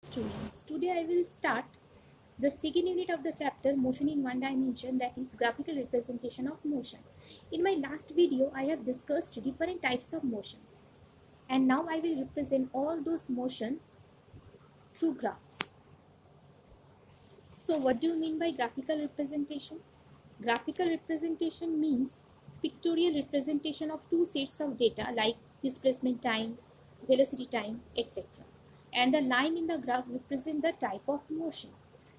Students, today I will start the second unit of the chapter Motion in One Dimension, that is graphical representation of motion. In my last video, I have discussed different types of motions, and now I will represent all those motion through graphs. So what do you mean by graphical representation? Graphical representation means pictorial representation of two sets of data like displacement time, velocity time, etc. And the line in the graph represent the type of motion.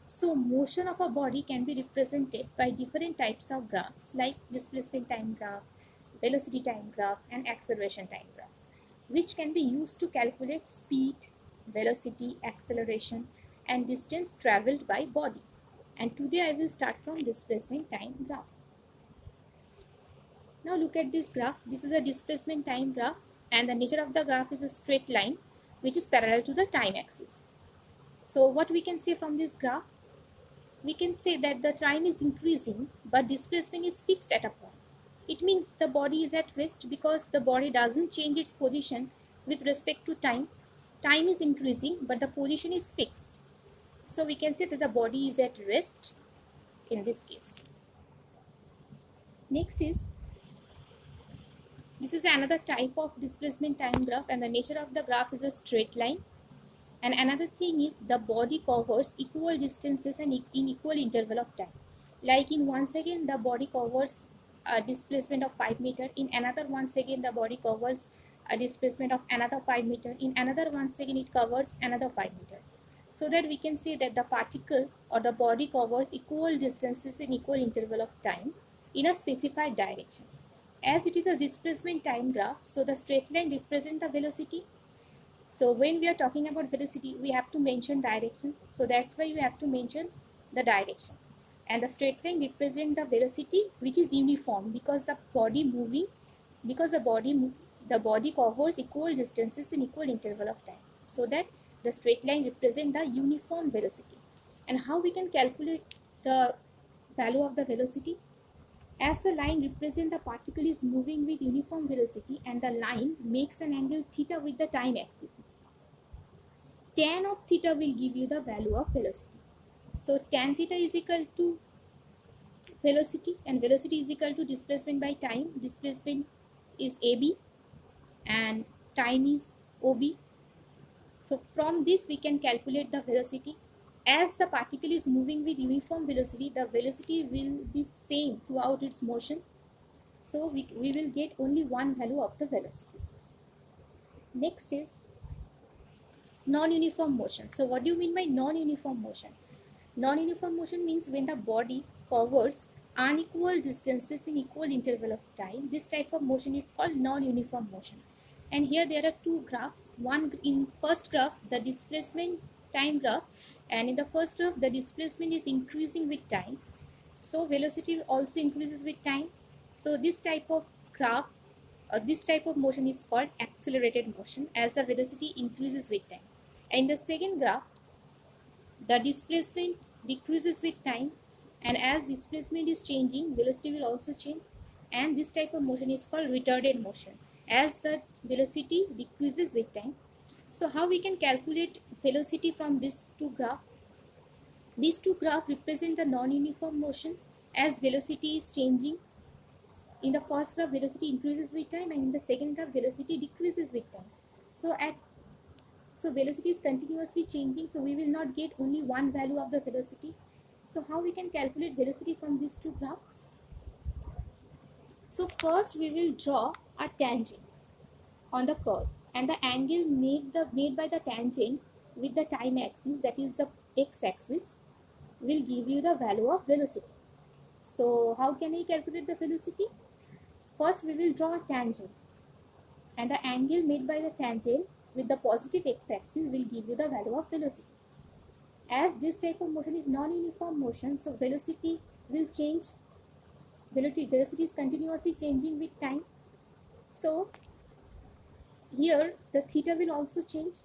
So motion of a body can be represented by different types of graphs like displacement time graph, velocity time graph, and acceleration time graph, which can be used to calculate speed, velocity, acceleration, and distance traveled by body. And today I will start from displacement time graph. Now look at this graph. This is a displacement time graph, and the nature of the graph is a straight line which is parallel to the time axis. So what we can say from this graph? We can say that the time is increasing but displacement is fixed at a point. It means the body is at rest because the body doesn't change its position with respect to time. Time is increasing but the position is fixed. So we can say that the body is at rest in this case. Next is, this is another type of displacement time graph, and the nature of the graph is a straight line. And another thing is the body covers equal distances and in equal interval of time. Like in 1 second, the body covers a displacement of 5 meter. In another 1 second, the body covers a displacement of another 5 meter. In another 1 second, it covers another 5 meter. So that we can say that the particle or the body covers equal distances in equal interval of time in a specified direction. As it is a displacement time graph, so the straight line represents the velocity. So when we are talking about velocity, we have to mention direction. So that's why we have to mention the direction. And the straight line represents the velocity which is uniform because the body moving, because the body covers equal distances in equal interval of time. So that the straight line represents the uniform velocity. And how we can calculate the value of the velocity? As the line represents the particle is moving with uniform velocity and the line makes an angle theta with the time axis, tan of theta will give you the value of velocity. So tan theta is equal to velocity, and velocity is equal to displacement by time. Displacement is AB and time is OB. So from this we can calculate the velocity. As the particle is moving with uniform velocity, the velocity will be same throughout its motion. So we will get only one value of the velocity. Next is non-uniform motion. So what do you mean by non-uniform motion? Non-uniform motion means when the body covers unequal distances in equal interval of time. This type of motion is called non-uniform motion. And here there are two graphs. One in first graph, the displacement time graph, and in the first graph, the displacement is increasing with time. So velocity also increases with time. So this type of graph, this type of motion is called accelerated motion as the velocity increases with time. And in the second graph, the displacement decreases with time, and as displacement is changing, velocity will also change, and this type of motion is called retarded motion as the velocity decreases with time. So how we can calculate velocity from these two graphs? These two graphs represent the non-uniform motion as velocity is changing. In the first graph, velocity increases with time, and in the second graph, velocity decreases with time. So velocity is continuously changing, so we will not get only one value of the velocity. So how we can calculate velocity from these two graphs? So first we will draw a tangent on the curve, and the angle made by the tangent with the time axis, that is the x-axis, will give you the value of velocity. So how can we calculate the velocity? First we will draw a tangent, and the angle made by the tangent with the positive x-axis will give you the value of velocity. As this type of motion is non-uniform motion, so velocity will change. Velocity is continuously changing with time. So here the theta will also change.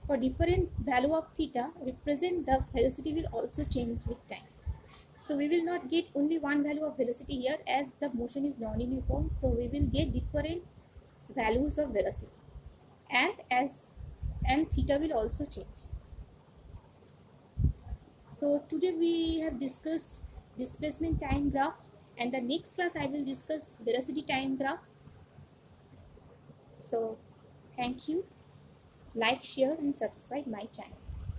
For different value of theta represent, the velocity will also change with time. So we will not get only one value of velocity here as the motion is non-uniform. So we will get different values of velocity, and theta will also change. So today we have discussed displacement time graph, and the next class I will discuss velocity time graph. So thank you. Like, share and subscribe my channel.